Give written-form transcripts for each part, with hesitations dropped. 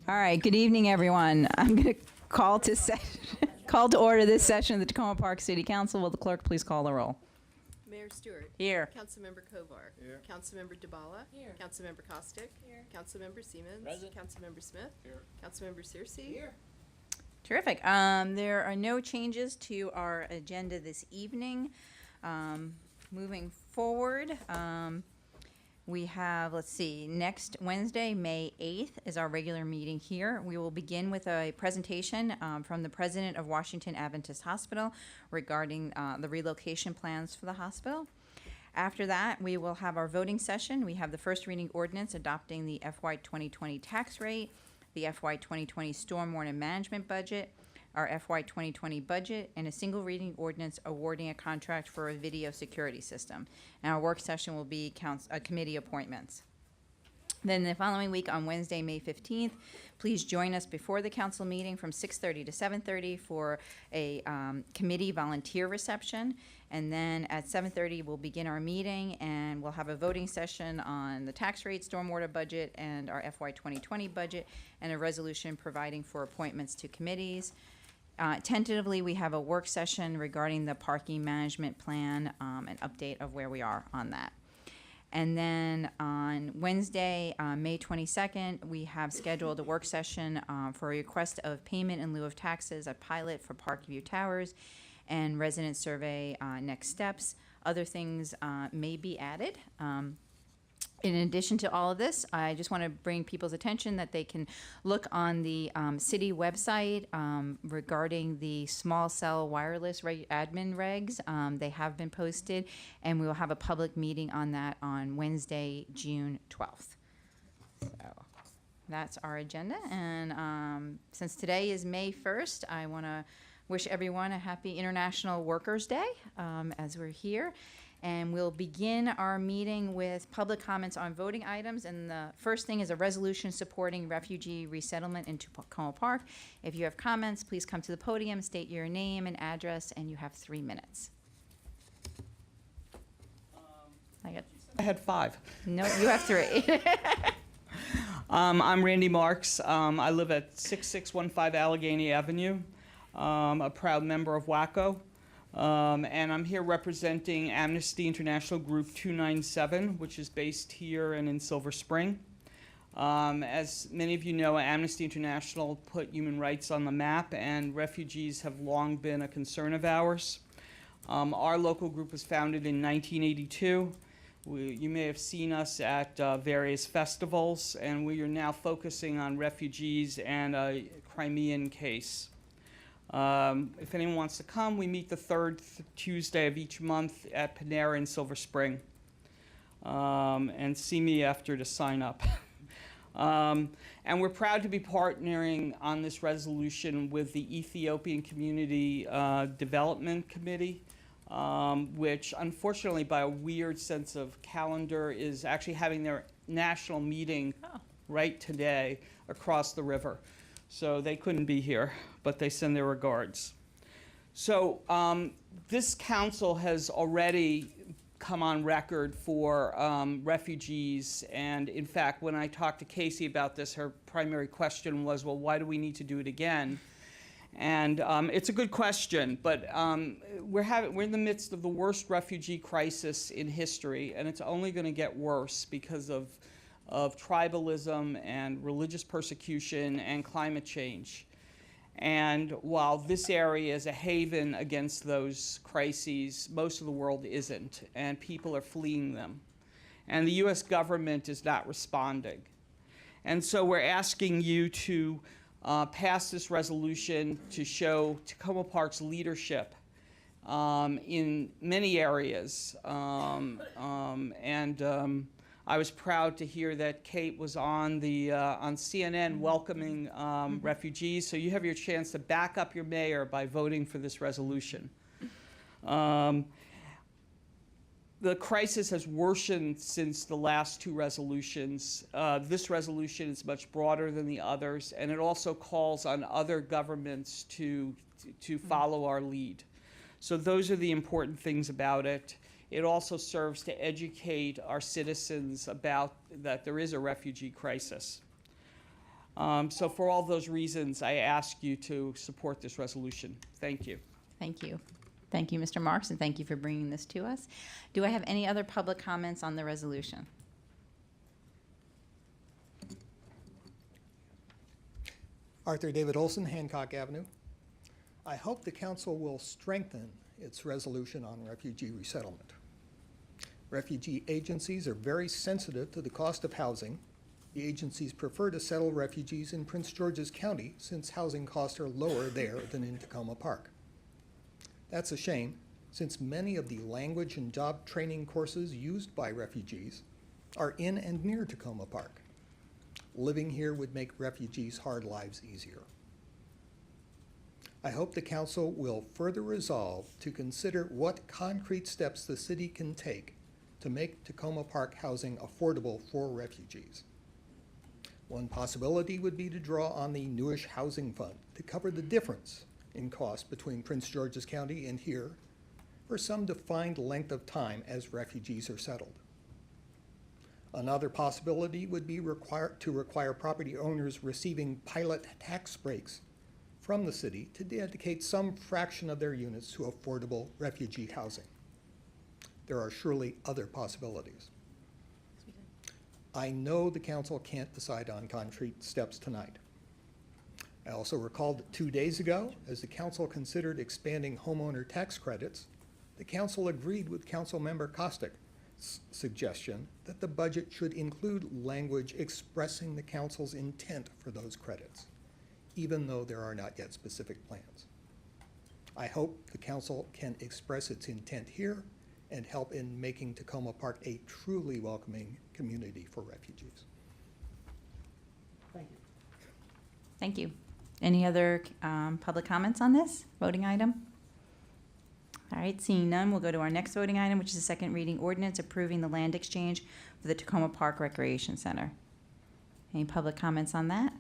All right, good evening, everyone. I'm going to call to order this session of the Tacoma Park City Council. Will the clerk please call the roll? Mayor Stewart. Here. Councilmember Kovar. Here. Councilmember DeBala. Here. Councilmember Costick. Here. Councilmember Siemens. Present. Councilmember Smith. Here. Councilmember Searcy. Here. Terrific. There are no changes to our agenda this evening. Moving forward, we have, let's see, next Wednesday, May 8th, is our regular meeting here. We will begin with a presentation from the president of Washington Adventist Hospital regarding the relocation plans for the hospital. After that, we will have our voting session. We have the first reading ordinance adopting the FY 2020 tax rate, the FY 2020 stormwater management budget, our FY 2020 budget, and a single reading ordinance awarding a contract for a video security system. And our work session will be committee appointments. Then the following week on Wednesday, May 15th, please join us before the council meeting from 6:30 to 7:30 for a committee volunteer reception. And then at 7:30, we'll begin our meeting and we'll have a voting session on the tax rate, stormwater budget, and our FY 2020 budget, and a resolution providing for appointments to committees. Tentatively, we have a work session regarding the parking management plan, an update of where we are on that. And then on Wednesday, May 22nd, we have scheduled a work session for a request of payment in lieu of taxes, a pilot for Parkview Towers, and resident survey next steps. Other things may be added. In addition to all of this, I just want to bring people's attention that they can look on the city website regarding the small cell wireless admin regs. They have been posted, and we will have a public meeting on that on Wednesday, June 12th. So that's our agenda. And since today is May 1st, I want to wish everyone a happy International Workers' Day as we're here. And we'll begin our meeting with public comments on voting items. And the first thing is a resolution supporting refugee resettlement into Tacoma Park. If you have comments, please come to the podium, state your name and address, and you have 3 minutes. I had 5. No, you have 3. I'm Randy Marks. I live at 6615 Allegheny Avenue. A proud member of WACO. And I'm here representing Amnesty International Group 297, which is based here and in Silver Spring. As many of you know, Amnesty International put human rights on the map, and refugees have long been a concern of ours. Our local group was founded in 1982. You may have seen us at various festivals, and we are now focusing on refugees and a Crimean case. If anyone wants to come, we meet the third Tuesday of each month at Panera in Silver Spring. And see me after to sign up. And we're proud to be partnering on this resolution with the Ethiopian Community Development Committee, which unfortunately, by a weird sense of calendar, is actually having their national meeting right today across the river. So they couldn't be here, but they send their regards. So this council has already come on record for refugees. And in fact, when I talked to Casey about this, her primary question was, well, why do we need to do it again? And it's a good question, but we're in the midst of the worst refugee crisis in history, and it's only going to get worse because of tribalism and religious persecution and climate change. And while this area is a haven against those crises, most of the world isn't, and people are fleeing them. And the U.S. government is not responding. And so we're asking you to pass this resolution to show Tacoma Park's leadership in many areas. I was proud to hear that Kate was on CNN welcoming refugees. So you have your chance to back up your mayor by voting for this resolution. The crisis has worsened since the last 2 resolutions. This resolution is much broader than the others, and it also calls on other governments to follow our lead. So those are the important things about it. It also serves to educate our citizens about that there is a refugee crisis. So for all those reasons, I ask you to support this resolution. Thank you. Thank you. Thank you, Mr. Marks, and thank you for bringing this to us. Do I have any other public comments on the resolution? Arthur David Olson, Hancock Avenue. I hope the council will strengthen its resolution on refugee resettlement. Refugee agencies are very sensitive to the cost of housing. The agencies prefer to settle refugees in Prince George's County since housing costs are lower there than in Tacoma Park. That's a shame, since many of the language and job training courses used by refugees are in and near Tacoma Park. Living here would make refugees' hard lives easier. I hope the council will further resolve to consider what concrete steps the city can take to make Tacoma Park housing affordable for refugees. One possibility would be to draw on the Newish Housing Fund to cover the difference in cost between Prince George's County and here for some defined length of time as refugees are settled. Another possibility would be to require property owners receiving pilot tax breaks from the city to dedicate some fraction of their units to affordable refugee housing. There are surely other possibilities. I know the council can't decide on concrete steps tonight. I also recall that 2 days ago, as the council considered expanding homeowner tax credits, the council agreed with Councilmember Kostick's suggestion that the budget should include language expressing the council's intent for those credits, even though there are not yet specific plans. I hope the council can express its intent here and help in making Tacoma Park a truly welcoming community for refugees. Thank you. Thank you. Any other public comments on this voting item? All right, seeing none, we'll go to our next voting item, which is the second reading ordinance approving the land exchange for the Tacoma Park Recreation Center. Any public comments on that?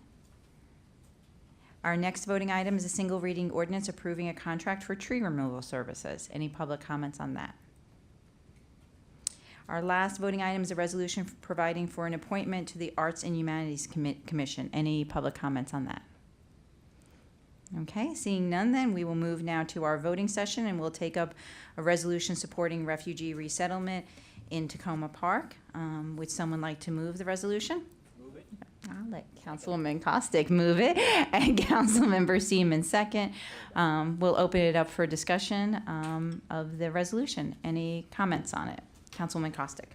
Our next voting item is a single reading ordinance approving a contract for tree removal services. Any public comments on that? Our last voting item is a resolution providing for an appointment to the Arts and Humanities Commission. Any public comments on that? Okay, seeing none, then we will move now to our voting session, and we'll take up a resolution supporting refugee resettlement in Tacoma Park. Would someone like to move the resolution? Move it. I'll let Councilwoman Kostick move it, and Councilmember Seaman second. We'll open it up for discussion of the resolution. Any comments on it? Councilwoman Kostick.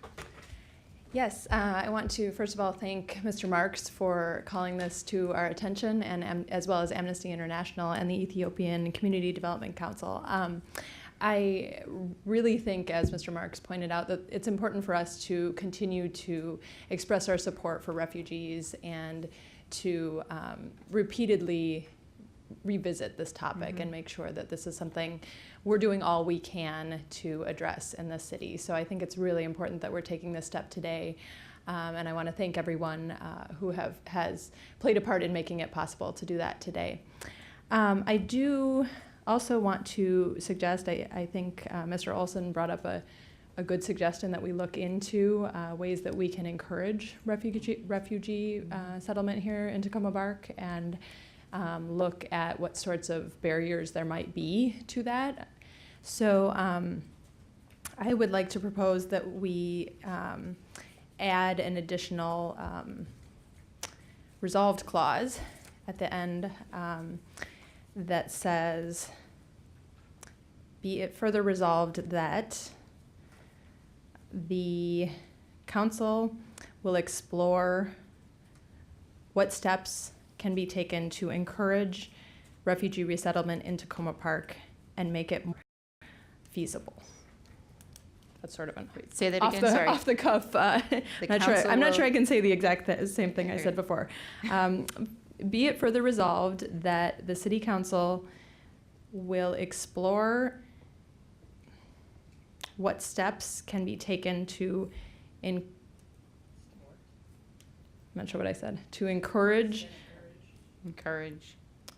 Yes, I want to first of all thank Mr. Marks for calling this to our attention, and as well as Amnesty International and the Ethiopian Community Development Council. I really think, as Mr. Marks pointed out, that it's important for us to continue to express our support for refugees and to repeatedly revisit this topic and make sure that this is something we're doing all we can to address in the city. So I think it's really important that we're taking this step today. And I want to thank everyone who has played a part in making it possible to do that today. I do also want to suggest, I think Mr. Olson brought up a good suggestion that we look into ways that we can encourage refugee settlement here in Tacoma Park, and look at what sorts of barriers there might be to that. So I would like to propose that we add an additional resolved clause at the end that says, be it further resolved that the council will explore what steps can be taken to encourage refugee resettlement in Tacoma Park and make it more feasible. That's sort of Say that again, sorry. Off the cuff. I'm not sure I can say the exact same thing I said before. Be it further resolved that the City Council will explore what steps can be taken to, I'm not sure what I said, to encourage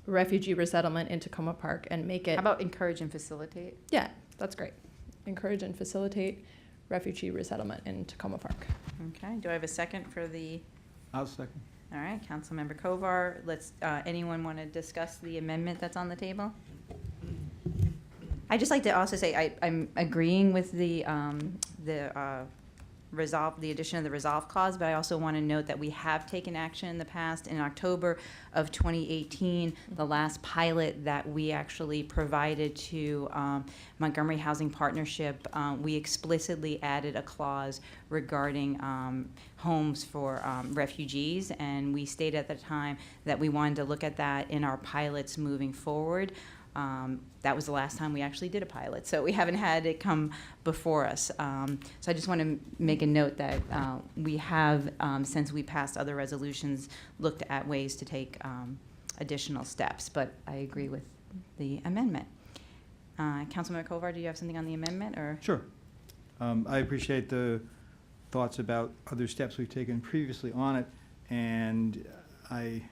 refugee resettlement in Tacoma Park and make it. How about encourage and facilitate? Yeah, that's great. Encourage and facilitate refugee resettlement in Tacoma Park. Okay, do I have a second for the? I'll second. All right, Councilmember Kovar, anyone want to discuss the amendment that's on the table? I'd just like to also say, I'm agreeing with the addition of the resolve clause, but I also want to note that we have taken action in the past. In October of 2018, the last pilot that we actually provided to Montgomery Housing Partnership, we explicitly added a clause regarding homes for refugees, and we stated at the time that we wanted to look at that in our pilots moving forward. That was the last time we actually did a pilot, so we haven't had it come before us. So I just want to make a note that we have, since we passed other resolutions, looked at ways to take additional steps, but I agree with the amendment. Councilmember Kovar, do you have something on the amendment, or? Sure. I appreciate the thoughts about other steps we've taken previously on it, and I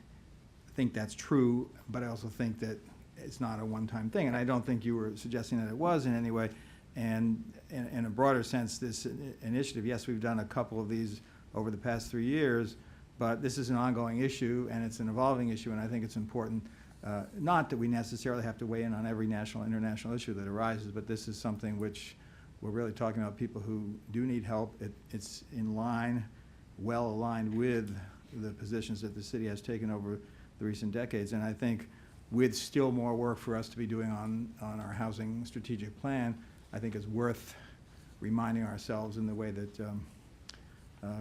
think that's true, but I also think that it's not a one-time thing, and I don't think you were suggesting that it was in any way. And in a broader sense, this initiative, yes, we've done a couple of these over the past 3 years, but this is an ongoing issue, and it's an evolving issue, and I think it's important, not that we necessarily have to weigh in on every national, international issue that arises, but this is something which we're really talking about people who do need help. It's in line, well aligned with the positions that the city has taken over the recent decades, and I think with still more work for us to be doing on our housing strategic plan, I think it's worth reminding ourselves in the way that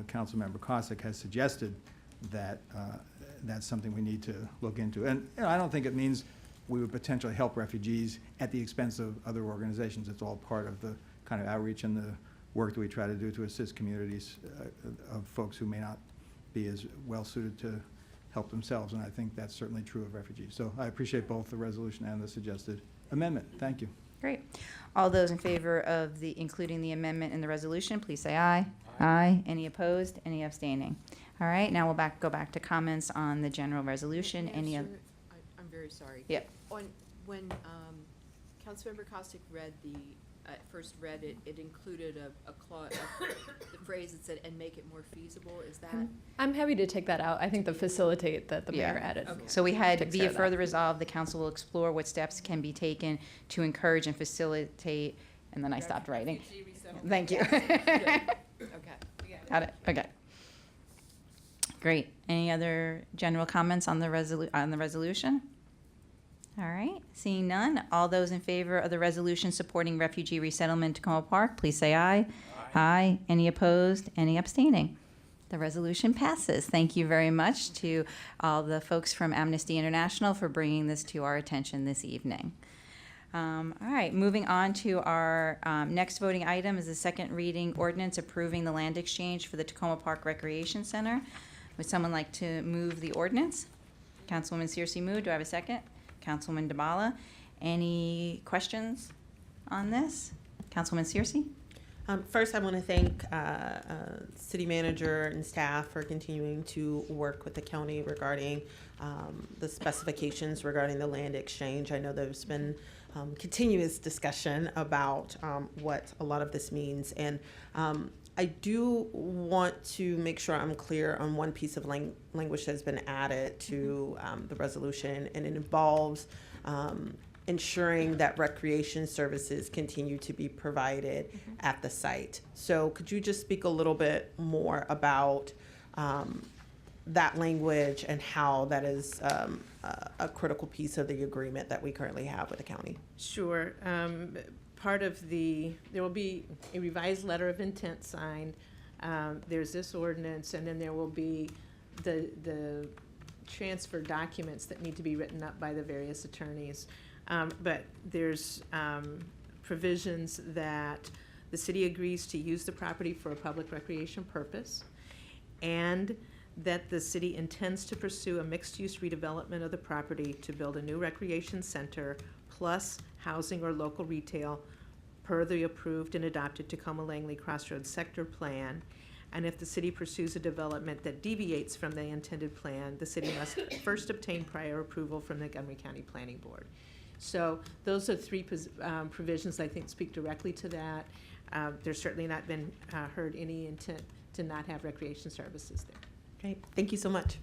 Councilmember Cossack has suggested that that's something we need to look into. And I don't think it means we would potentially help refugees at the expense of other organizations. It's all part of the kind of outreach and the work that we try to do to assist communities of folks who may not be as well suited to help themselves, and I think that's certainly true of refugees. So I appreciate both the resolution and the suggested amendment. Thank you. Great. All those in favor of including the amendment in the resolution, please say aye. Aye. Any opposed? Any abstaining? All right, now we'll go back to comments on the general resolution. I'm very sorry. Yep. When Councilmember Costick first read it, it included a clause, the phrase that said, "and make it more feasible." Is that? I'm happy to take that out. I think the facilitate that the Yeah. mayor added. Okay. So we had, Takes be care it of further that. resolved, the council will explore what steps can be taken to encourage and facilitate, and then I stopped writing. Thank you. Okay. Got it, okay. Great. Any other general comments on the resolution? All right, seeing none, all those in favor of the resolution supporting refugee resettlement in Tacoma Park, please say aye. Aye. Any opposed? Any abstaining? The resolution passes. Thank you very much to all the folks from Amnesty International for bringing this to our attention this evening. All right, moving on to our next voting item is the second reading ordinance approving the land exchange for the Tacoma Park Recreation Center. Would someone like to move the ordinance? Councilwoman Searcy Mood, do I have a second? Councilwoman DeBala. Any questions on this? Councilwoman Searcy? First, I want to thank city manager and staff for continuing to work with the county regarding the specifications regarding the land exchange. I know there's been continuous discussion about what a lot of this means, and I do want to make sure I'm clear on one piece of language that has been added to the resolution, and it involves ensuring that recreation services continue to be provided at the site. So could you just speak a little bit more about that language and how that is a critical piece of the agreement that we currently have with the county? Sure. There will be a revised letter of intent signed. There's this ordinance, and then there will be the transfer documents that need to be written up by the various attorneys. But there's provisions that the city agrees to use the property for a public recreation purpose, and that the city intends to pursue a mixed-use redevelopment of the property to build a new recreation center plus housing or local retail per the approved and adopted Tacoma Langley Crossroads Sector Plan. And if the city pursues a development that deviates from the intended plan, the city must first obtain prior approval from the Montgomery County Planning Board. So those are three provisions I think speak directly to that. There's certainly not been heard any intent to not have recreation services there. Great, thank you so much.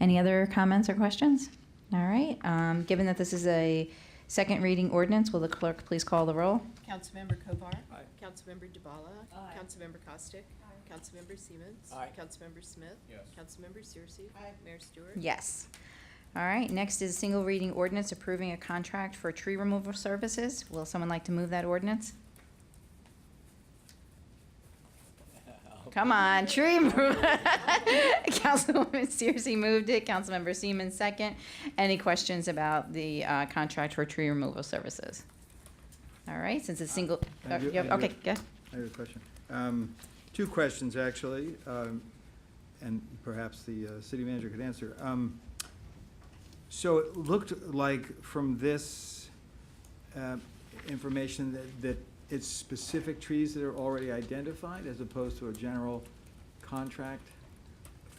Any other comments or questions? All right, given that this is a second reading ordinance, will the clerk please call the roll? Councilmember Kovar. Aye. Councilmember DeBala. Aye. Councilmember Costick. Councilmember Siemens. Aye. Councilmember Smith. Yes. Councilmember Searcy. Mayor Stewart. Yes. All right, next is a single reading ordinance approving a contract for tree removal services. Will someone like to move that ordinance? Come on, tree removal. Councilwoman Searcy moved it, Councilmember Siemens second. Any questions about the contract for tree removal services? All right, since it's single, I do- you have- I do- okay, go ahead. I have a question. Two questions, actually, and perhaps the city manager could answer. So it looked like from this information that it's specific trees that are already identified as opposed to a general contract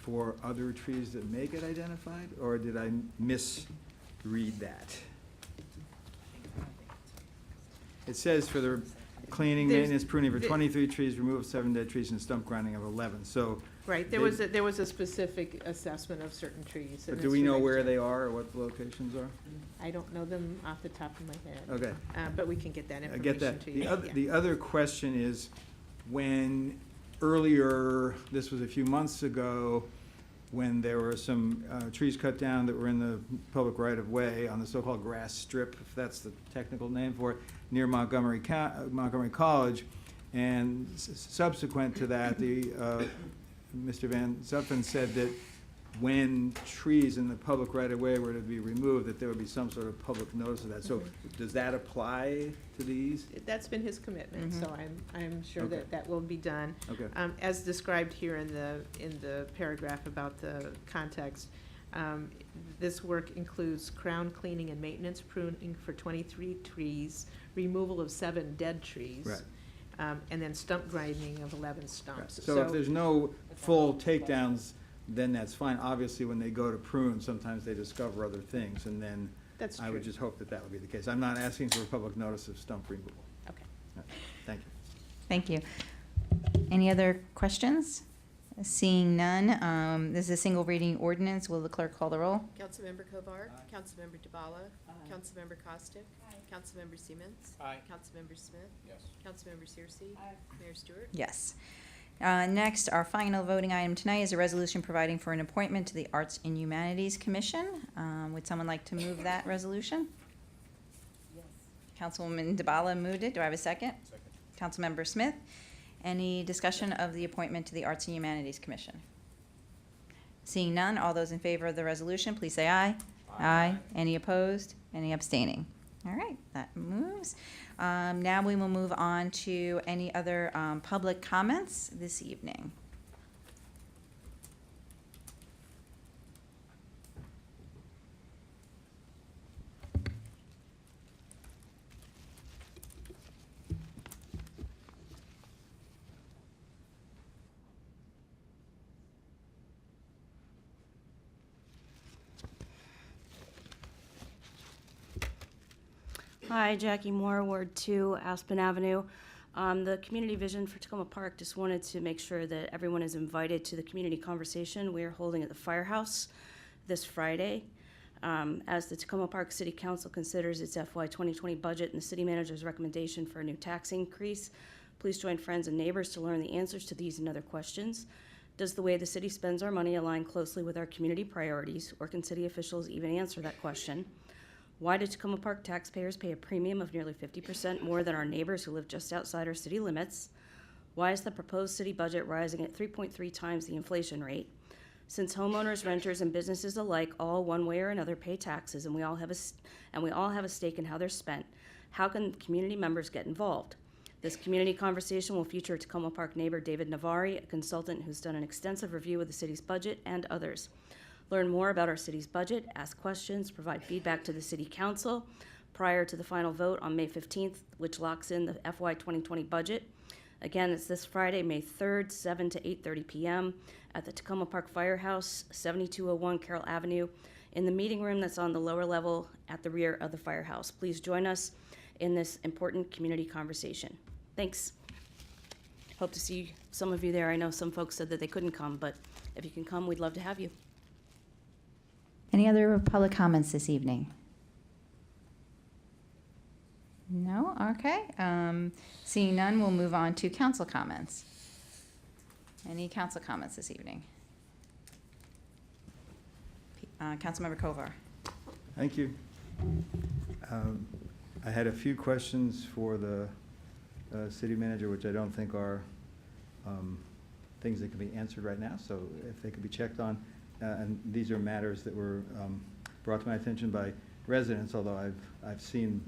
for other trees that make it identified? Or did I misread that? It says for the cleaning, There's- maintenance, pruning for the- 23 trees, removal of 7 dead trees, and stump grinding of 11. So, Right, They- there was a specific assessment of certain trees. but and do it's we know related where to- they are or what the locations are? I don't know them off the top of my head. Okay. But we can get that I information get that. to you. Yeah. The other question is, when earlier, this was a few months ago, when there were some trees cut down that were in the public right-of-way on the so-called grass strip, if that's the technical name for it, near Montgomery College, and subsequent to that, Mr. Van Zuppen said that when trees in the public right-of-way were to be removed, that there would be some sort of public notice of that. So does that apply to these? That's been his commitment, so I'm sure Okay. that that will be done. Okay. As described here in the paragraph about the context, this work includes crown cleaning and maintenance, pruning for 23 trees, removal of 7 dead trees. Right. And then stump grinding of 11 stumps. So if there's no full takedowns, then that's fine. Obviously, when they go to prune, sometimes they discover other things, and then That's I would true. just hope that that would be the case. I'm not asking for a public notice of stump removal. Okay. All right. Thank you. Thank you. Any other questions? Seeing none, this is a single reading ordinance. Will the clerk call the roll? Councilmember Kovar. Councilmember DeBala. Councilmember Costick. Councilmember Siemens. Aye. Councilmember Smith. Yes. Councilmember Searcy. Mayor Stewart. Yes. Next, our final voting item tonight is a resolution providing for an appointment to the Arts and Humanities Commission. Would someone like to move that resolution? Yes. Councilwoman DeBala moved it. Do I have a second? Second. Councilmember Smith. Any discussion of the appointment to the Arts and Humanities Commission? Seeing none, all those in favor of the resolution, please say aye. Aye. Any opposed? Any abstaining? All right, that moves. Now we will move on to any other public comments this evening. Hi, Jackie Moore, Ward 2, Aspen Avenue. The community vision for Tacoma Park, just wanted to make sure that everyone is invited to the community conversation we are holding at the Firehouse this Friday. As the Tacoma Park City Council considers its FY 2020 budget and the city manager's recommendation for a new tax increase, please join friends and neighbors to learn the answers to these and other questions. Does the way the city spends our money align closely with our community priorities, or can city officials even answer that question? Why do Tacoma Park taxpayers pay a premium of nearly 50% more than our neighbors who live just outside our city limits? Why is the proposed city budget rising at 3.3 times the inflation rate? Since homeowners, renters, and businesses alike all one way or another pay taxes, and we all have a stake in how they're spent, how can community members get involved? This community conversation will feature Tacoma Park neighbor David Navari, a consultant who's done an extensive review of the city's budget, and others. Learn more about our city's budget, ask questions, provide feedback to the city council prior to the final vote on May 15th, which locks in the FY 2020 budget. Again, it's this Friday, May 3rd, 7 to 8:30 p.m. at the Tacoma Park Firehouse, 7201 Carroll Avenue, in the meeting room that's on the lower level at the rear of the firehouse. Please join us in this important community conversation. Thanks. Hope to see some of you there. I know some folks said that they couldn't come, but if you can come, we'd love to have you. Any other public comments this evening? No? Okay. Seeing none, we'll move on to council comments. Any council comments this evening? Councilmember Kovar. Thank you. I had a few questions for the city manager, which I don't think are things that can be answered right now, so if they could be checked on. And these are matters that were brought to my attention by residents, although I've seen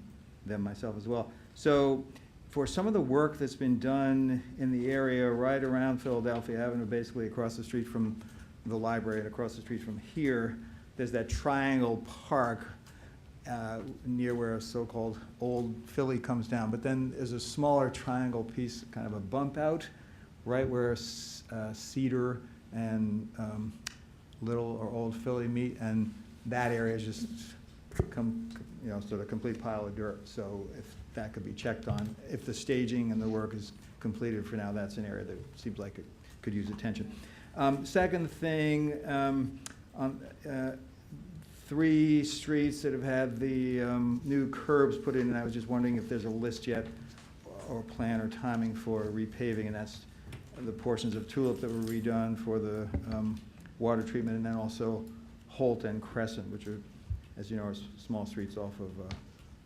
them myself as well. So for some of the work that's been done in the area right around Philadelphia Avenue, basically across the street from the library and across the street from here, there's that triangle park near where a so-called Old Philly comes down. But then there's a smaller triangle piece, kind of a bump out, right where Cedar and Little or Old Philly meet, and that area is just sort of complete pile of dirt. So if that could be checked on, if the staging and the work is completed for now, that's an area that seems like it could use attention. Second thing, on 3 streets that have had the new curbs put in, and I was just wondering if there's a list yet or plan or timing for repaving, and that's the portions of Tulip that were redone for the water treatment, and then also Holt and Crescent, which are, as you know, are small streets off of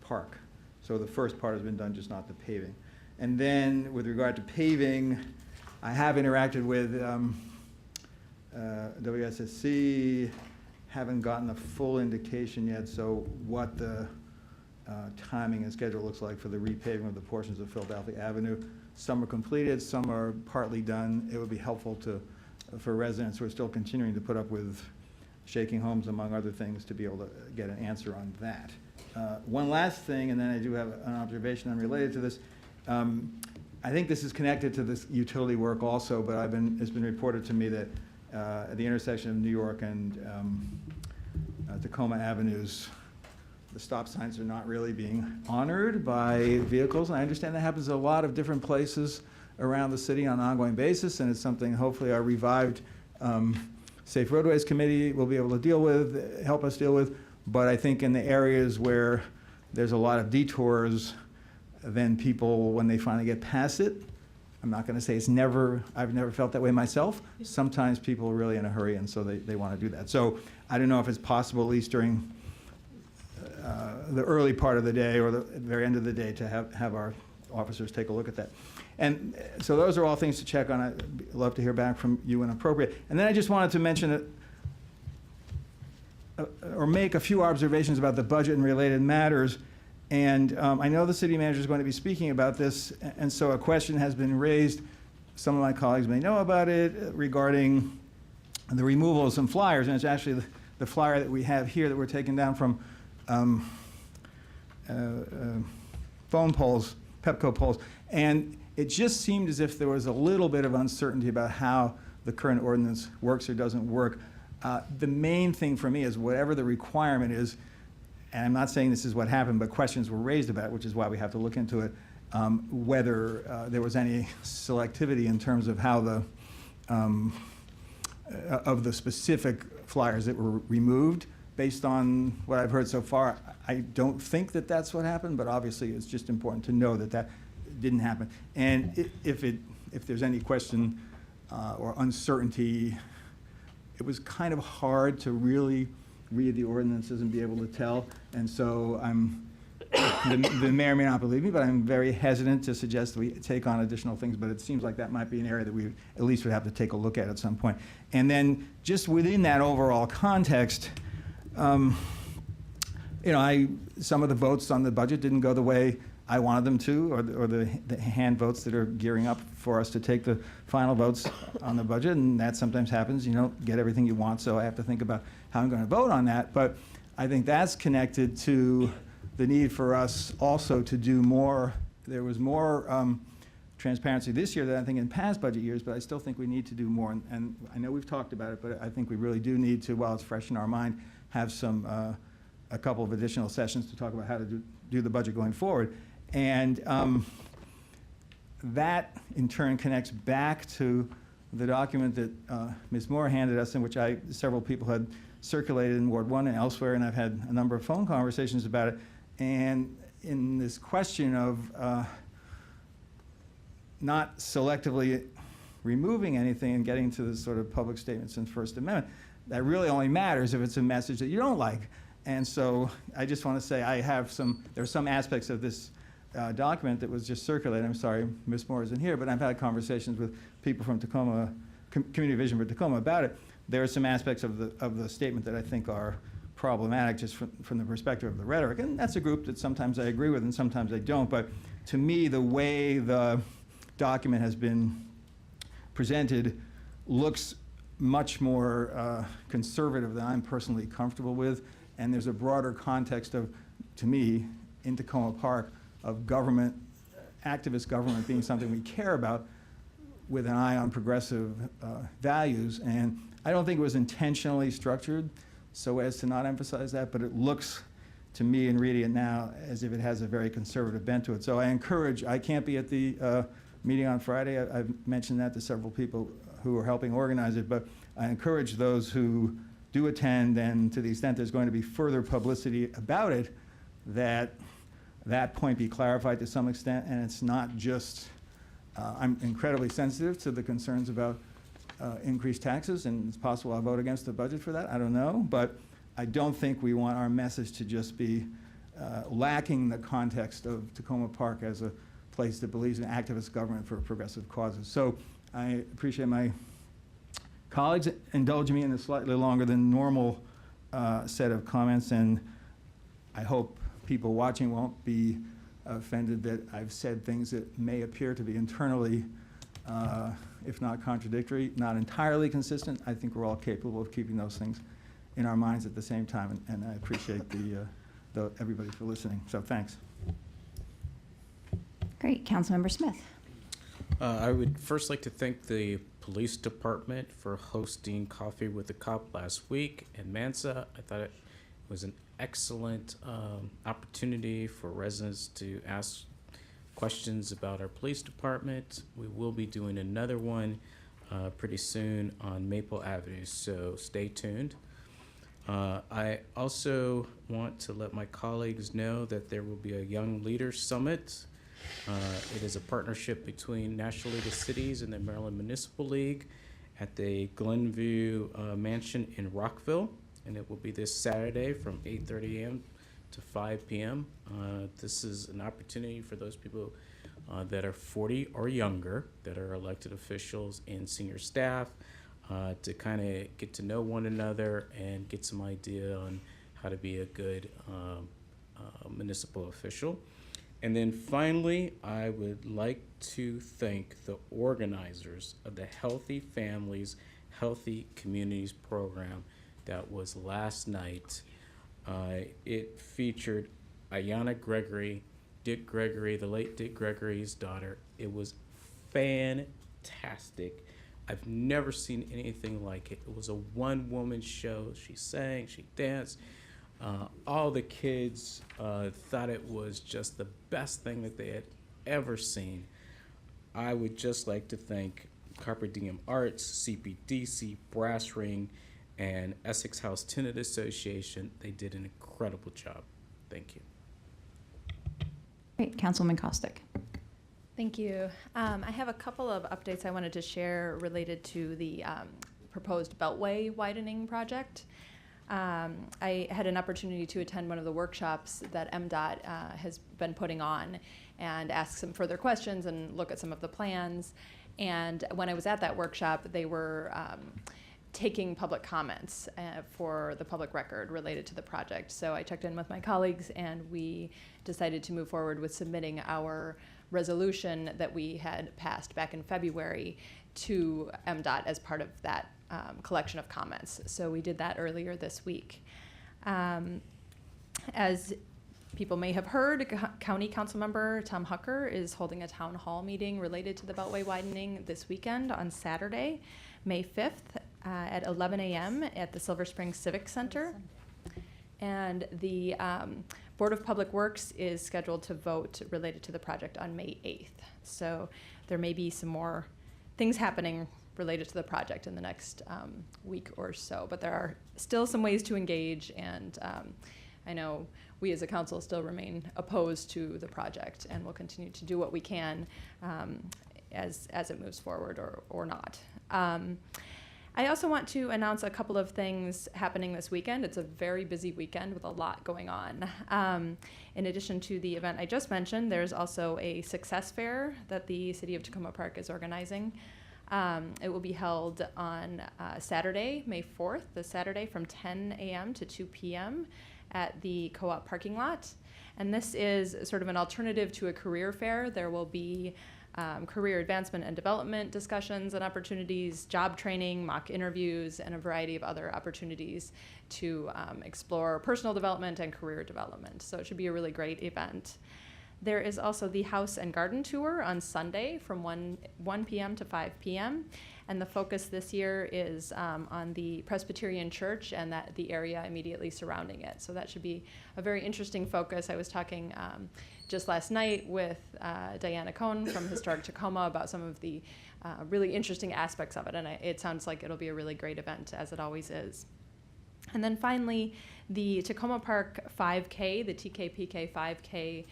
Park. So the first part has been done, just not the paving. And then with regard to paving, I have interacted with WSSC, haven't gotten a full indication yet, so what the timing and schedule looks like for the repaving of the portions of Philadelphia Avenue. Some are completed, some are partly done. It would be helpful for residents who are still continuing to put up with shaking homes, among other things, to be able to get an answer on that. One last thing, and then I do have an observation unrelated to this. I think this is connected to this utility work also, but it's been reported to me that at the intersection of New York and Tacoma Avenues, the stop signs are not really being honored by vehicles. And I understand that happens in a lot of different places around the city on an ongoing basis, and it's something hopefully our revived Safe Roadways Committee will be able to help us deal with. But I think in the areas where there's a lot of detours, then people, when they finally get past it, I'm not going to say I've never felt that way myself. Sometimes people are really in a hurry, and so they want to do that. So I don't know if it's possible, at least during the early part of the day or the very end of the day, to have our officers take a look at that. And so those are all things to check on. I'd love to hear back from you when appropriate. And then I just wanted to mention or make a few observations about the budget and related matters. And I know the city manager is going to be speaking about this, and so a question has been raised. Some of my colleagues may know about it regarding the removal of some flyers, and it's actually the flyer that we have here that we're taking down from phone poles, Pepco poles. And it just seemed as if there was a little bit of uncertainty about how the current ordinance works or doesn't work. The main thing for me is whatever the requirement is, and I'm not saying this is what happened, but questions were raised about it, which is why we have to look into it, whether there was any selectivity in terms of how of the specific flyers that were removed. Based on what I've heard so far, I don't think that that's what happened, but obviously it's just important to know that that didn't happen. And if there's any question or uncertainty, it was kind of hard to really read the ordinances and be able to tell. And so the mayor may not believe me, but I'm very hesitant to suggest that we take on additional things, but it seems like that might be an area that we at least would have to take a look at some point. And then just within that overall context, some of the votes on the budget didn't go the way I wanted them to, or the hand votes that are gearing up for us to take the final votes on the budget, and that sometimes happens. You don't get everything you want, so I have to think about how I'm going to vote on that. But I think that's connected to the need for us also to do more. There was more transparency this year than I think in past budget years, but I still think we need to do more. And I know we've talked about it, but I think we really do need to, while it's fresh in our mind, have a couple of additional sessions to talk about how to do the budget going forward. And that, in turn, connects back to the document that Ms. Moore handed us, in which several people had circulated in Ward 1 and elsewhere, and I've had a number of phone conversations about it. And in this question of not selectively removing anything and getting to the sort of public statements in First Amendment, that really only matters if it's a message that you don't like. And so I just want to say there are some aspects of this document that was just circulated. I'm sorry, Ms. Moore isn't here, but I've had conversations with people from Tacoma, Community Vision for Tacoma about it. There are some aspects of the statement that I think are problematic just from the perspective of the rhetoric. And that's a group that sometimes I agree with and sometimes I don't. But to me, the way the document has been presented looks much more conservative than I'm personally comfortable with. And there's a broader context of, to me, in Tacoma Park, of government, activist government being something we care about with an eye on progressive values. And I don't think it was intentionally structured so as to not emphasize that, but it looks to me in reading it now as if it has a very conservative bent to it. So I can't be at the meeting on Friday. I've mentioned that to several people who are helping organize it, but I encourage those who do attend, and to the extent there's going to be further publicity about it, that point be clarified to some extent, and it's not just, I'm incredibly sensitive to the concerns about increased taxes, and it's possible I'll vote against the budget for that, I don't know, but I don't think we want our message to just be lacking the context of Tacoma Park as a place that believes in activist government for progressive causes. So I appreciate my colleagues indulging me in a slightly longer than normal set of comments, and I hope people watching won't be offended that I've said things that may appear to be internally, if not contradictory, not entirely consistent. I think we're all capable of keeping those things in our minds at the same time, and I appreciate everybody for listening. So thanks. Great. Councilmember Smith. I would first like to thank the police department for hosting Coffee with the Cop last week in Mansa. I thought it was an excellent opportunity for residents to ask questions about our police department. We will be doing another one pretty soon on Maple Avenue, so stay tuned. I also want to let my colleagues know that there will be a Young Leaders Summit. It is a partnership between National League of Cities and the Maryland Municipal League at the Glenview Mansion in Rockville, and it will be this Saturday from 8:30 a.m. to 5 p.m. This is an opportunity for those people that are 40 or younger, that are elected officials and senior staff, to kind of get to know one another and get some idea on how to be a good municipal official. And then finally, I would like to thank the organizers of the Healthy Families, Healthy Communities program that was last night. It featured Ayanna Gregory, Dick Gregory, the late Dick Gregory's daughter. It was fantastic. I've never seen anything like it. It was a one-woman show. She sang, she danced. All the kids thought it was just the best thing that they had ever seen. I would just like to thank Carpe Diem Arts, CPDC, Brass Ring, and Essex House Tenant Association. They did an incredible job. Thank you. Great. Councilwoman Costick. Thank you. I have a couple of updates I wanted to share related to the proposed Beltway widening project. I had an opportunity to attend one of the workshops that MDOT has been putting on and ask some further questions and look at some of the plans. And when I was at that workshop, they were taking public comments for the public record related to the project. So I checked in with my colleagues and we decided to move forward with submitting our resolution that we had passed back in February to MDOT as part of that collection of comments. So we did that earlier this week. As people may have heard, County Council Member Tom Hucker is holding a town hall meeting related to the Beltway widening this weekend on Saturday, May 5th at 11 a.m. at the Silver Springs Civic Center. And the Board of Public Works is scheduled to vote related to the project on May 8th. So there may be some more things happening related to the project in the next week or so. But there are still some ways to engage, and I know we as a council still remain opposed to the project, and will continue to do what we can as it moves forward or not. I also want to announce a couple of things happening this weekend. It's a very busy weekend with a lot going on. In addition to the event I just mentioned, there's also a success fair that the City of Tacoma Park is organizing. It will be held on Saturday, May 4th, this Saturday from 10 a.m. to 2 p.m. at the co-op parking lot. And this is sort of an alternative to a career fair. There will be career advancement and development discussions and opportunities, job training, mock interviews, and a variety of other opportunities to explore personal development and career development. So it should be a really great event. There is also the House and Garden Tour on Sunday from 1 p.m. to 5 p.m. And the focus this year is on the Presbyterian Church and the area immediately surrounding it. So that should be a very interesting focus. I was talking just last night with Diana Cohn from Historic Tacoma about some of the really interesting aspects of it. And it sounds like it'll be a really great event, as it always is. And then finally, the Tacoma Park 5K, the TKPK 5K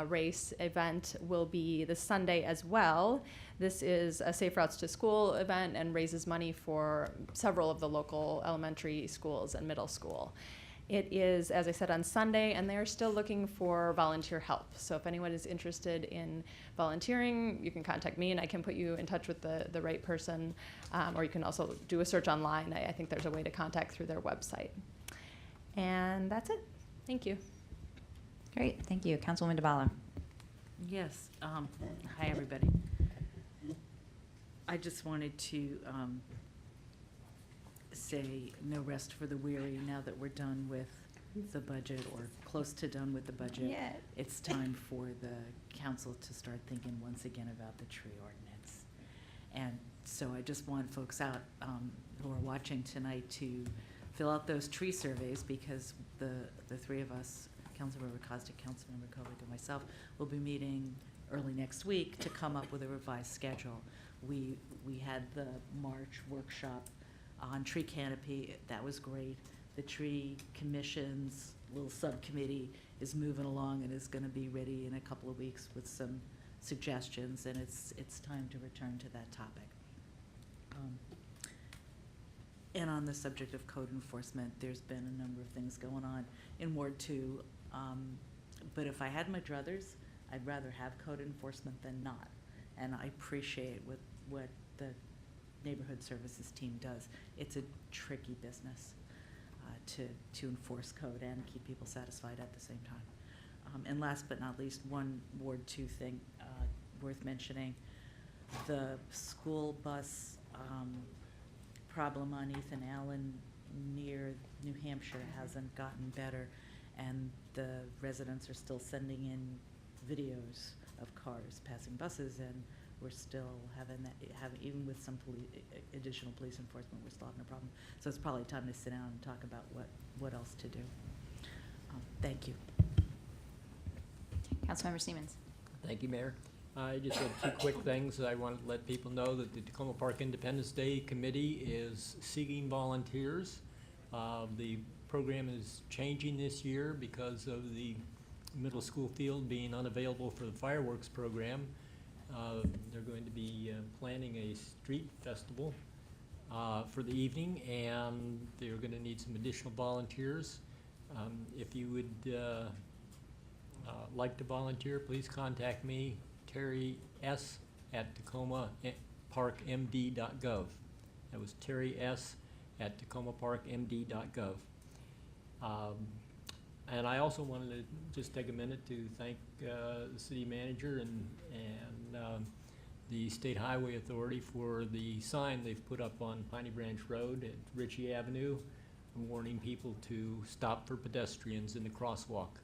race event will be this Sunday as well. This is a Safe Routes to School event and raises money for several of the local elementary schools and middle school. It is, as I said, on Sunday, and they are still looking for volunteer help. So if anyone is interested in volunteering, you can contact me and I can put you in touch with the right person, or you can also do a search online. I think there's a way to contact through their website. And that's it. Thank you. Great, thank you. Councilwoman DeBala. Yes, hi, everybody. I just wanted to say no rest for the weary now that we're done with the budget, or close to done with the budget. Yeah. It's time for the council to start thinking once again about the tree ordinance. And so I just want folks out who are watching tonight to fill out those tree surveys, because the three of us, Councilmember Costick, Councilmember Kovic, and myself, will be meeting early next week to come up with a revised schedule. We had the March workshop on tree canopy. That was great. The tree commission's little subcommittee is moving along and is going to be ready in a couple of weeks with some suggestions, and it's time to return to that topic. And on the subject of code enforcement, there's been a number of things going on in Ward 2. But if I had my druthers, I'd rather have code enforcement than not. And I appreciate what the neighborhood services team does. It's a tricky business to enforce code and keep people satisfied at the same time. And last but not least, one Ward 2 thing worth mentioning. The school bus problem on Ethan Allen near New Hampshire hasn't gotten better, and the residents are still sending in videos of cars passing buses, and we're still having that, even with some additional police enforcement, we're still having a problem. So it's probably time to sit down and talk about what else to do. Thank you. Councilmember Siemens. Thank you, Mayor. I just have two quick things. I wanted to let people know that the Tacoma Park Independence Day Committee is seeking volunteers. The program is changing this year because of the middle school field being unavailable for the fireworks program. They're going to be planning a street festival for the evening, and they're going to need some additional volunteers. If you would like to volunteer, please contact me, Terry S. at TacomaParkMD.gov. That was Terry S. at TacomaParkMD.gov. And I also wanted to just take a minute to thank the city manager and the State Highway Authority for the sign they've put up on Piney Branch Road at Ritchie Avenue, warning people to stop for pedestrians in the crosswalk.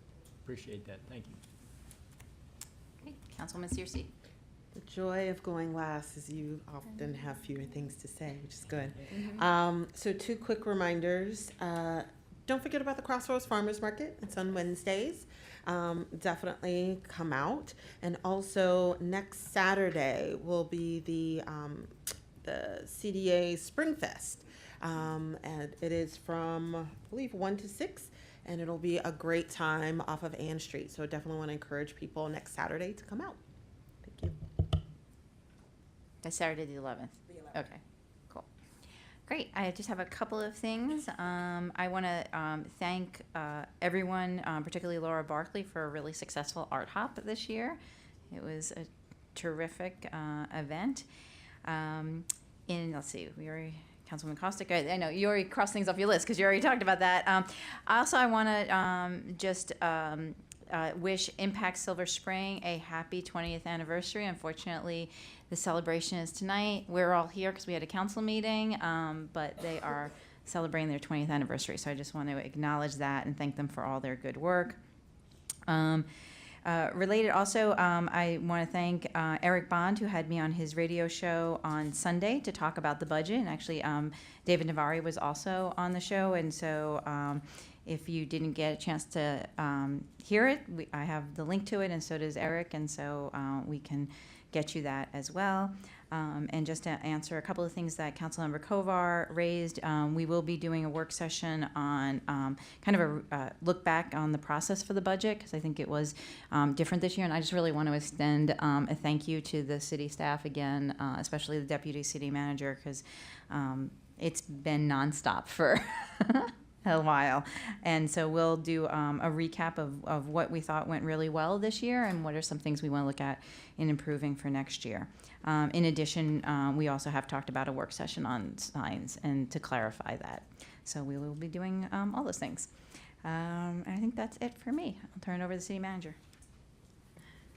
Appreciate that. Thank you. Okay, Councilwoman Searcy. The joy of going last is you often have fewer things to say, which is good. So two quick reminders. Don't forget about the Crossroads Farmers Market. It's on Wednesdays. Definitely come out. And also next Saturday will be the the CDA Spring Fest. And it is from, I believe, 1 to 6, and it'll be a great time off of Ann Street. So definitely want to encourage people next Saturday to come out. Thank you. That's Saturday the 11th. Okay, cool. Great. I just have a couple of things. I want to thank everyone, particularly Laura Barkley, for a really successful art hop this year. It was a terrific event. Let's see, we already, Councilwoman Costick, I know you already crossed things off your list because you already talked about that. Also, I want to just wish Impact Silver Spring a happy 20th anniversary. Unfortunately, the celebration is tonight. We're all here because we had a council meeting, but they are celebrating their 20th anniversary. So I just want to acknowledge that and thank them for all their good work. Related also, I want to thank Eric Bond, who had me on his radio show on Sunday to talk about the budget. And actually, David Navari was also on the show. And so if you didn't get a chance to hear it, I have the link to it, and so does Eric. And so we can get you that as well. And just to answer a couple of things that Councilmember Kovar raised, we will be doing a work session on kind of a look back on the process for the budget, because I think it was different this year. And I just really want to extend a thank you to the city staff again, especially the deputy city manager, because it's been nonstop for a while. And so we'll do a recap of what we thought went really well this year and what are some things we want to look at in improving for next year. In addition, we also have talked about a work session on signs and to clarify that. So we will be doing all those things. I think that's it for me. I'll turn it over to the city manager.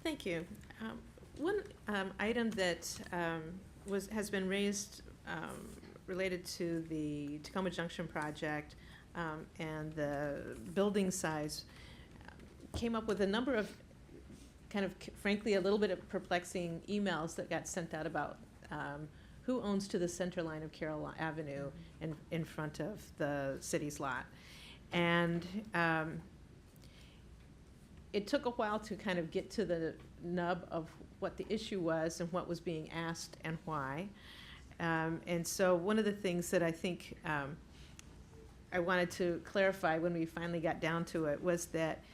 Thank you. One item that has been raised related to the Tacoma Junction project and the building size came up with a number of kind of, frankly, a little bit of perplexing emails that got sent out about who owns to the center line of Carroll Avenue in front of the city's lot. And it took a while to kind of get to the nub of what the issue was and what was being asked and why. And so one of the things that I think I wanted to clarify when we finally got down to it was that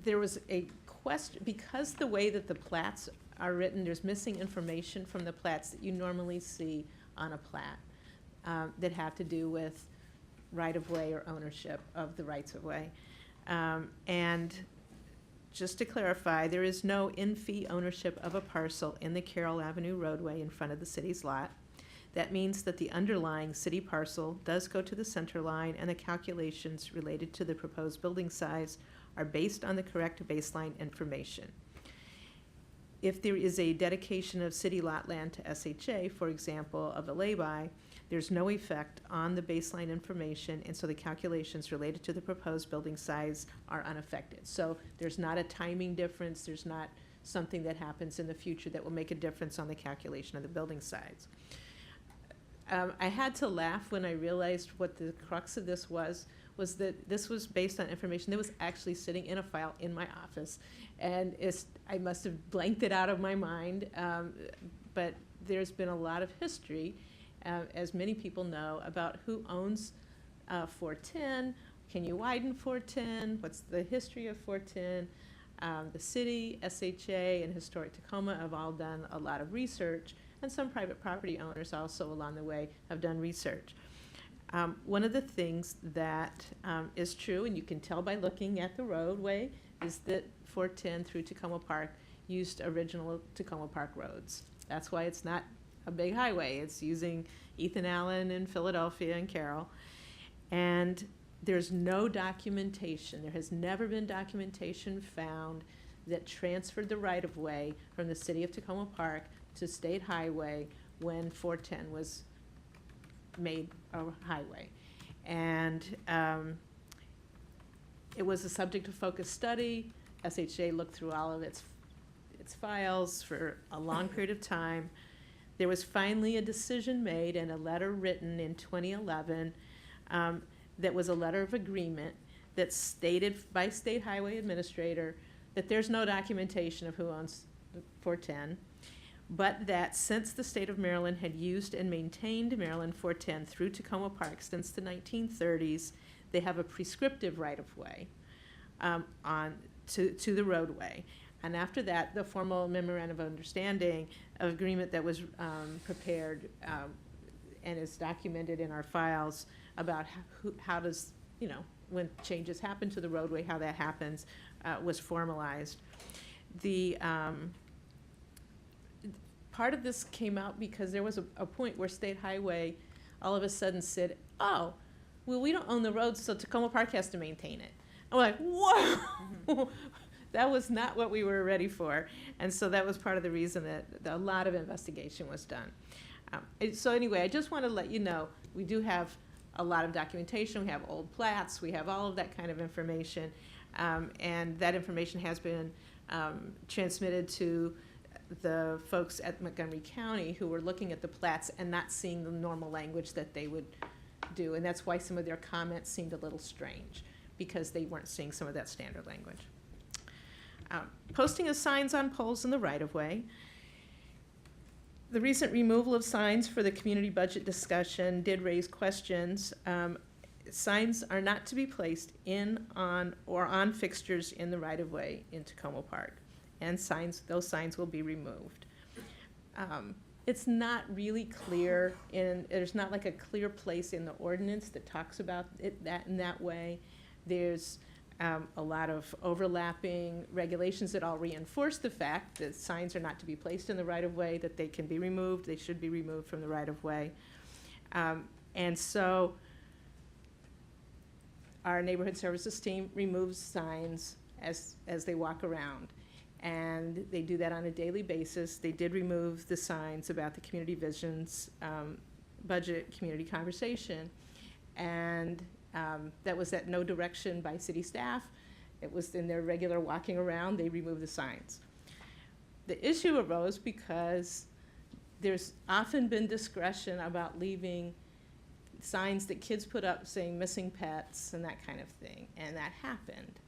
there was a question, because the way that the plats are written, there's missing information from the plats that you normally see on a plat that have to do with right-of-way or ownership of the rights-of-way. And just to clarify, there is no in-fee ownership of a parcel in the Carroll Avenue roadway in front of the city's lot. That means that the underlying city parcel does go to the center line, and the calculations related to the proposed building size are based on the correct baseline information. If there is a dedication of city lot land to SHA, for example, of a lay-by, there's no effect on the baseline information, and so the calculations related to the proposed building size are unaffected. So there's not a timing difference, there's not something that happens in the future that will make a difference on the calculation of the building size. I had to laugh when I realized what the crux of this was that this was based on information that was actually sitting in a file in my office. And I must have blanked it out of my mind, but there's been a lot of history, as many people know, about who owns 410, can you widen 410, what's the history of 410. The city, SHA, and Historic Tacoma have all done a lot of research, and some private property owners also along the way have done research. One of the things that is true, and you can tell by looking at the roadway, is that 410 through Tacoma Park used original Tacoma Park roads. That's why it's not a big highway. It's using Ethan Allen in Philadelphia and Carroll. And there's no documentation. There has never been documentation found that transferred the right-of-way from the city of Tacoma Park to State Highway when 410 was made a highway. And it was a subject of focus study. SHA looked through all of its files for a long period of time. There was finally a decision made and a letter written in 2011 that was a letter of agreement that stated by State Highway Administrator that there's no documentation of who owns 410. but that since the state of Maryland had used and maintained Maryland 410 through Tacoma Park since the 1930s, they have a prescriptive right-of-way to the roadway. And after that, the formal memorandum of understanding of agreement that was prepared and is documented in our files about how does, when changes happen to the roadway, how that happens, was formalized. The part of this came out because there was a point where State Highway all of a sudden said, oh, well, we don't own the roads, so Tacoma Park has to maintain it. I'm like, whoa! That was not what we were ready for. And so that was part of the reason that a lot of investigation was done. So anyway, I just want to let you know, we do have a lot of documentation. We have old plats. We have all of that kind of information. And that information has been transmitted to the folks at Montgomery County who were looking at the plats and not seeing the normal language that they would do. And that's why some of their comments seemed a little strange, because they weren't seeing some of that standard language. Posting of signs on poles in the right-of-way. The recent removal of signs for the community budget discussion did raise questions. Signs are not to be placed in, on, or on fixtures in the right-of-way in Tacoma Park. And those signs will be removed. It's not really clear, there's not like a clear place in the ordinance that talks about it in that way. There's a lot of overlapping regulations that all reinforce the fact that signs are not to be placed in the right-of-way, that they can be removed, they should be removed from the right-of-way. And so our neighborhood services team removes signs as they walk around. And they do that on a daily basis. They did remove the signs about the Community Vision's budget community conversation. And that was at no direction by city staff. It was in their regular walking around, they removed the signs. The issue arose because there's often been discretion about leaving signs that kids put up saying missing pets and that kind of thing, and that happened.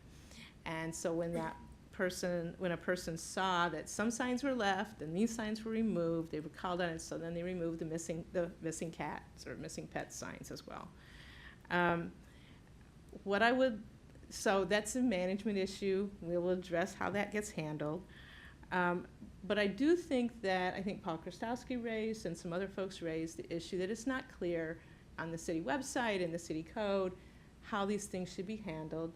And so when a person saw that some signs were left and these signs were removed, they were called on it, so then they removed the missing cats or missing pet signs as well. So that's a management issue. We will address how that gets handled. But I do think that, I think Paul Krastowski raised and some other folks raised the issue that it's not clear on the city website and the city code how these things should be handled.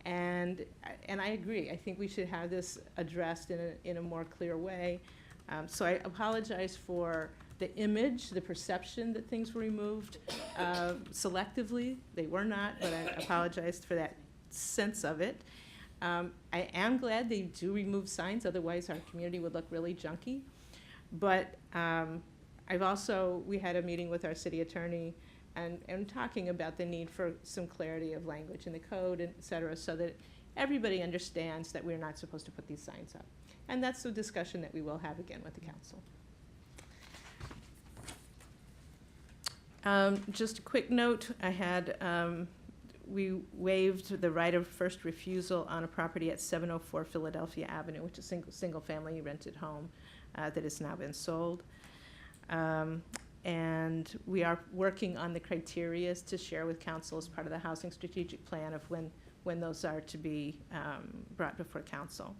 And I agree. I think we should have this addressed in a more clear way. So I apologize for the image, the perception that things were removed selectively. They were not, but I apologize for that sense of it. I am glad they do remove signs, otherwise our community would look really junky. But we had a meeting with our city attorney and talking about the need for some clarity of language in the code, et cetera, so that everybody understands that we're not supposed to put these signs up. And that's the discussion that we will have again with the council. Just a quick note, we waived the right of first refusal on a property at 704 Philadelphia Avenue, which is a single-family rented home that has now been sold. And we are working on the criteria to share with council as part of the housing strategic plan of when those are to be brought before council.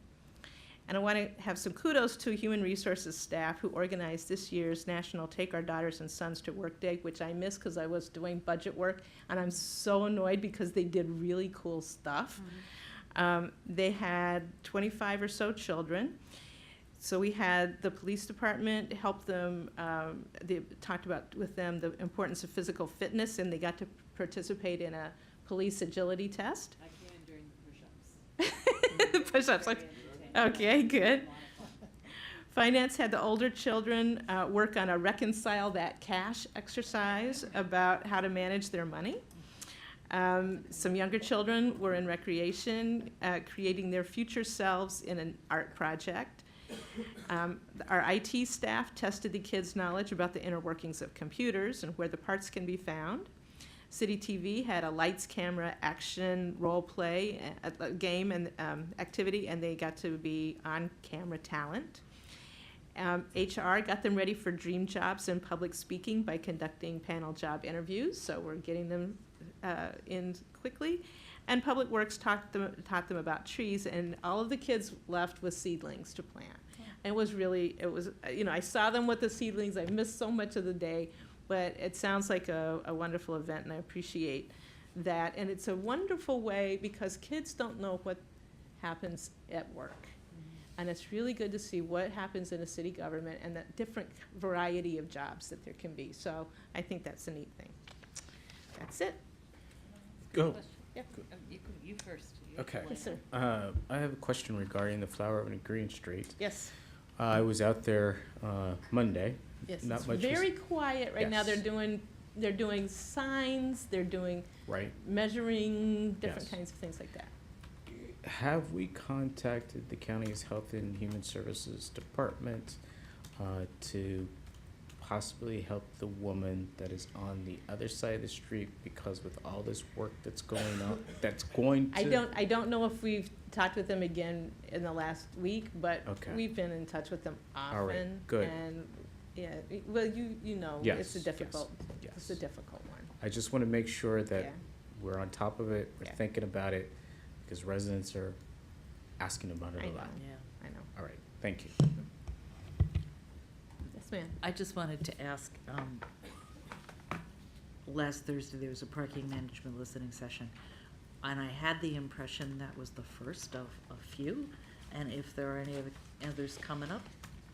And I want to have some kudos to human resources staff who organized this year's National Take Our Daughters and Sons to Work Day, which I missed because I was doing budget work, and I'm so annoyed because they did really cool stuff. Mm-hmm. They had 25 or so children. So we had the police department help them, they talked about with them the importance of physical fitness, and they got to participate in a police agility test. I can during push-ups. Push-ups, okay, good. Finance had the older children work on a reconcile that cash exercise about how to manage their money. Some younger children were in recreation, creating their future selves in an art project. Our IT staff tested the kids' knowledge about the inner workings of computers and where the parts can be found. City TV had a lights, camera, action, role play game and activity, and they got to be on-camera talent. HR got them ready for dream jobs in public speaking by conducting panel job interviews, so we're getting them in quickly. And Public Works taught them about trees, and all of the kids left with seedlings to plant. And it was, I saw them with the seedlings. I missed so much of the day, but it sounds like a wonderful event, and I appreciate that. And it's a wonderful way because kids don't know what happens at work. And it's really good to see what happens in a city government and the different variety of jobs that there can be. So I think that's a neat thing. That's it. Go. Yeah. You first. Okay. Yes, sir. I have a question regarding the Flower Avenue Green Street. Yes. I was out there Monday. Yes. Not It's much was- very quiet right now. Yes. They're doing signs. They're doing Right. measuring different Yes. kinds of things like that. Have we contacted the county's Health and Human Services Department to possibly help the woman that is on the other side of the street, because with all this work that's going on, that's going to. I don't know if we've talked with them again in the last week, but Okay. we've been in touch with them often. All right, good. And, yeah, well, you know, Yes, it's a difficult, yes. it's a difficult one. I just want to make sure that Yeah. we're on top of it, we're Yeah. thinking about it, because residents are asking about it I a know, lot. Yeah. I know. All right, thank you. Yes, ma'am. I just wanted to ask, last Thursday, there was a parking management listening session, and I had the impression that was the first of a few, and if there are any others coming up.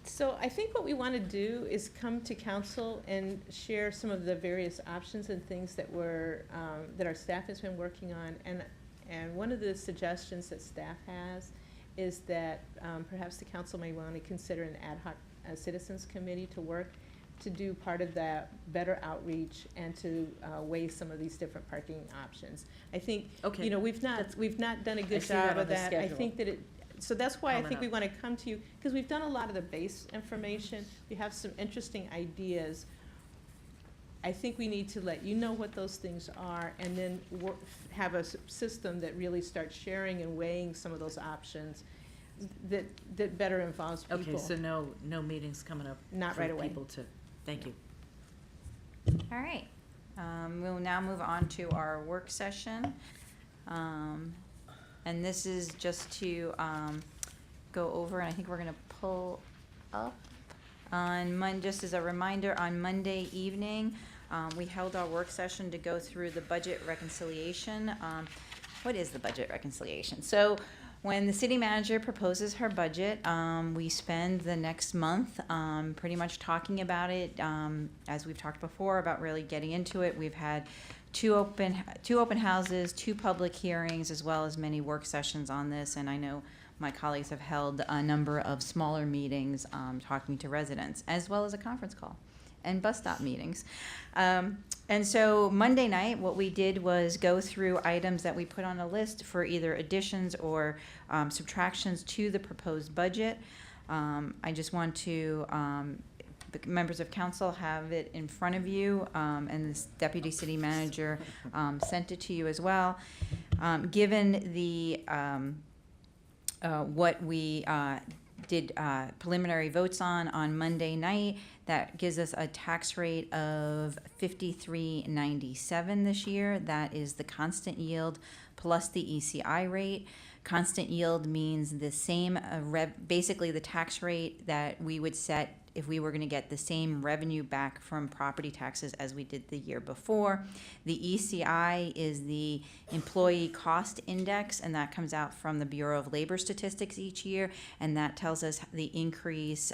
So I think what we want to do is come to council and share some of the various options and things that that our staff has been working on. And one of the suggestions that staff has is that perhaps the council may want to consider an ad hoc citizens committee to work to do part of that better outreach and to weigh some of these different parking options. I think, Okay. we've not done a I good see that job on of the that. I schedule. think that so that's why I Coming think we up. want to come to you, because we've done a lot of the base information. We have some interesting ideas. I think we need to let you know what those things are, and then have a system that really starts sharing and weighing some of those options that better involves people. Okay, so no meetings coming up. Not for right away. People to, thank you. All right. We'll now move on to our work session. And this is just to go over, and I think we're going to pull up on just as a reminder, on Monday evening, we held our work session to go through the budget reconciliation. What is the budget reconciliation? So when the city manager proposes her budget, we spend the next month pretty much talking about it. As we've talked before about really getting into it, we've had two open houses, 2 public hearings, as well as many work sessions on this. And I know my colleagues have held a number of smaller meetings talking to residents, as well as a conference call and bus stop meetings. And so Monday night, what we did was go through items that we put on a list for either additions or subtractions to the proposed budget. I just want to, the members of council have it in front of you, and this deputy city manager sent it to you as well. Given the what we did preliminary votes on Monday night, that gives us a tax rate of 53.97 this year. That is the constant yield plus the ECI rate. Constant yield means the same, basically the tax rate that we would set if we were going to get the same revenue back from property taxes as we did the year before. The ECI is the Employee Cost Index, and that comes out from the Bureau of Labor Statistics each year, and that tells us the increase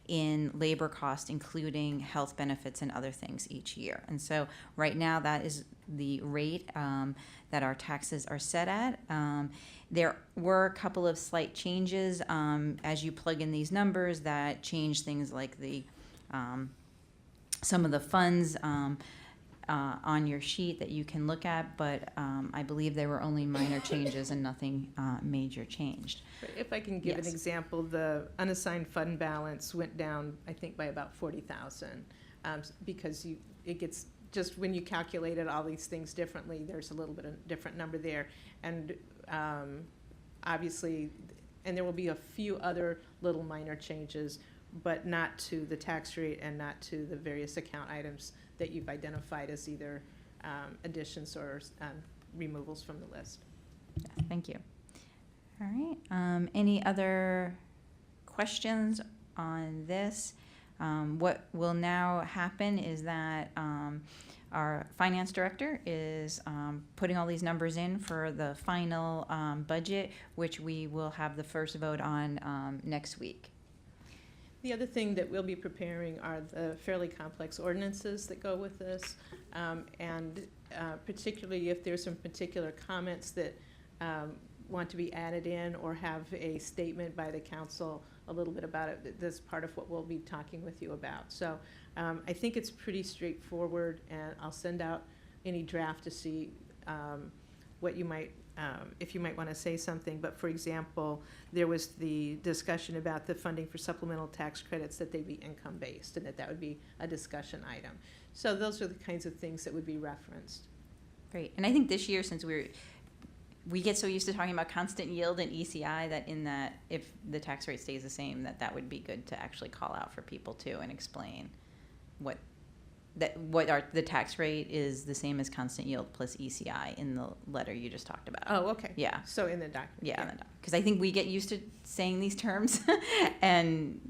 in labor cost, including health benefits and other things each year. And so right now, that is the rate that our taxes are set at. There were a couple of slight changes as you plug in these numbers that change things like the some of the funds on your sheet that you can look at, but I believe there were only minor changes and nothing major changed. If I can give an Yes. example, the unassigned fund balance went down, I think, by about 40,000, because it gets, just when you calculated all these things differently, there's a little bit of different number there. And obviously, and there will be a few other little minor changes, but not to the tax rate and not to the various account items that you've identified as either additions or removals from the list. Thank you. All right. Any other questions on this? What will now happen is that our finance director is putting all these numbers in for the final budget, which we will have the first vote on next week. The other thing that we'll be preparing are the fairly complex ordinances that go with this, and particularly if there's some particular comments that want to be added in or have a statement by the council a little bit about it. That's part of what we'll be talking with you about. So I think it's pretty straightforward, and I'll send out any draft to see what you might, if you might want to say something. But for example, there was the discussion about the funding for supplemental tax credits, that they'd be income-based and that would be a discussion item. So those are the kinds of things that would be referenced. Great. And I think this year, since we get so used to talking about constant yield and ECI, that in that if the tax rate stays the same, that would be good to actually call out for people too and explain the tax rate is the same as constant yield plus ECI in the letter you just talked about. Oh, okay. Yeah. So in the document. Yeah, because I think we get used to saying these terms, and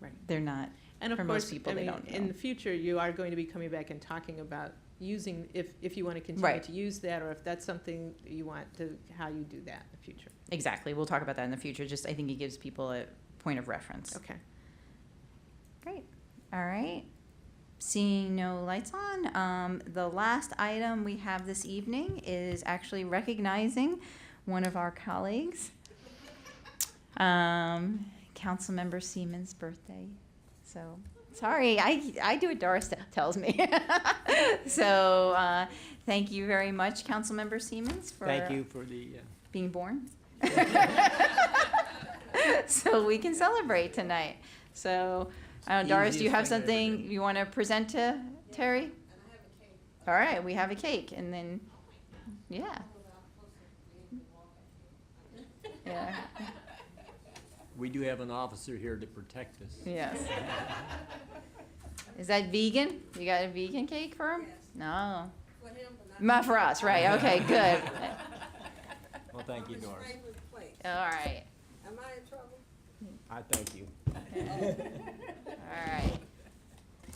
Right. they're not. And of for course, most people, I they mean, don't know. in the future, you are going to be coming back and talking about using, if you want to continue Right. to use that, or if that's something you want to, how you do that in the future. Exactly. We'll talk about that in the future. Just I think it gives people a point of reference. Okay. Great. All right. Seeing no lights on, the last item we have this evening is actually recognizing one of our colleagues, Councilmember Seaman's birthday. So, sorry, I do what Doris tells me. So, thank you very much, Councilmember Seamans, for Thank you for the, being born. So we can celebrate tonight. So, Doris, do you have Easiest thing I've ever something you want to present to Terry? All right, we have a cake, and then, yeah. Yeah, we do have an officer here to protect us. yes. Is that vegan? You got a vegan cake for him? No. Not for us, right, okay, good. Well, thank you, Doris. All right, Am I in trouble? I thank you. all right.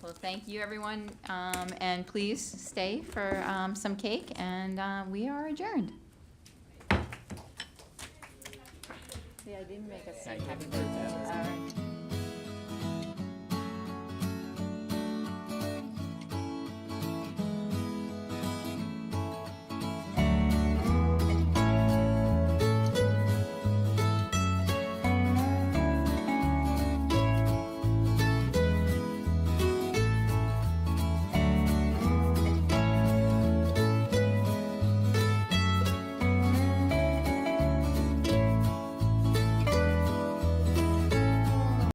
Well, thank you, everyone, and please stay for some cake, and we are adjourned. See, I didn't make us say happy birthday.